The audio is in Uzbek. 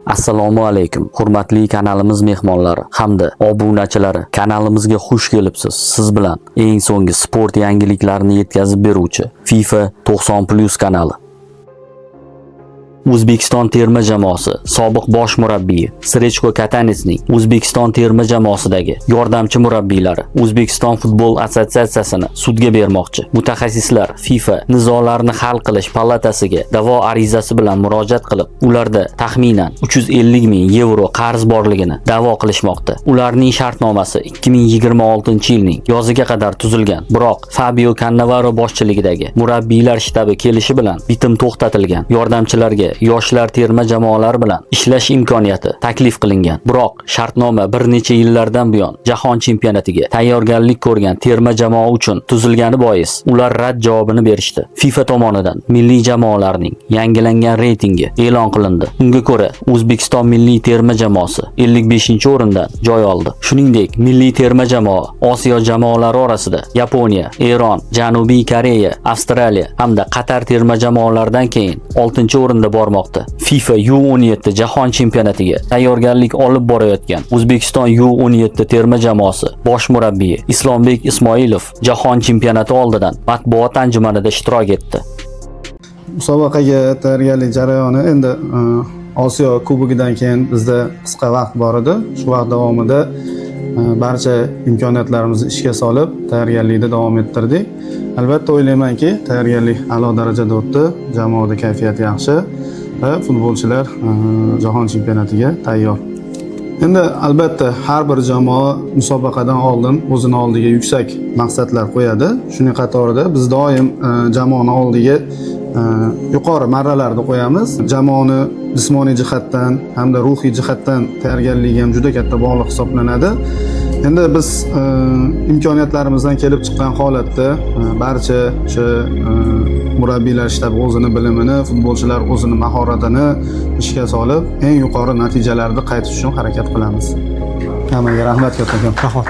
Assalomu alaykum, hurmatli kanalimiz mehmonlari hamda obunachilari. Kanalimizga xush kelibsiz. Siz bilan eng so'nggi sport yangiliklarini yetkazib beruvchi FIFA 90+ kanali. O'zbekiston terma jamoasi sobiq bosh murabbiyi Srechko Katanesning O'zbekiston terma jamoasidagi yordamchi murabbiylari O'zbekiston futbol assotsiatsiyasini sudga bermoqchi. Mutaxassislar FIFA nizolarni hal qilish palatasiga da'vo arizasi bilan murojaat qilib, ularda taxminan 350 ming yevro qarz borligini da'vo qilishmoqda. Ularning shartnomasi 2026-yilning yoziga qadar tuzilgan, biroq Fabio Cannavaro boshchiligidagi murabbiylar shtabi kelishi bilan bitim to'xtatilgan. Yordamchilarga yoshlar terma jamoalari bilan ishlash imkoniyati taklif qilingan. Biroq shartnoma bir necha yillardan buyon jahon chempionatiga tayyorgarlik ko'rgan terma jamoa uchun tuzilgani bois ular rad javobini berishdi. FIFA tomonidan milliy jamoalarning yangilangan reytingi e'lon qilindi. Unga ko'ra, O'zbekiston milliy terma jamoasi 55-o'rindan joy oldi. Shuningdek, milliy terma jamoa Osiyo jamoalari orasida Yaponiya, Eron, Janubiy Koreya, Avstraliya hamda Qatar terma jamoalaridan keyin 6-o'rinda bormoqda. FIFA U17 jahon chempionatiga tayyorgarlik olib borayotgan O'zbekiston U17 terma jamoasi bosh murabbiyi Islombek Ismoilov jahon chempionati oldidan matbuot anjumanida ishtirok etdi. Musobaqaga tayyorgarlik jarayoni endi Osiyo kubogidan keyin bizda qisqa vaqt bor edi. Shu vaqt davomida barcha imkoniyatlarimizni ishga solib tayyorgarlikda davom ettirdik. Albatta o'ylaymanki, tayyorgarlik a'lo darajada o'tdi, jamoada kayfiyat yaxshi va futbolchilar jahon chempionatiga tayyor. Endi albatta har bir jamoa musobaqadan oldin o'zini oldiga yuksak maqsadlar qo'yadi. Shuning qatorida biz doim jamoani oldiga yuqori marralarni qo'yamiz. Jamoani jismoniy jihatdan hamda ruhiy jihatdan tayyorgarligi ham juda katta bog'liq hisoblanadi. Endi biz imkoniyatlarimizdan kelib chiqqan holatda barcha o'sha murabbiylar shtabi o'zini bilimini, futbolchilar o'zini mahoratini ishga solib, eng yuqori natijalarni qaytish uchun harakat qilamiz. Hammaga rahmat, kattakon rahmat.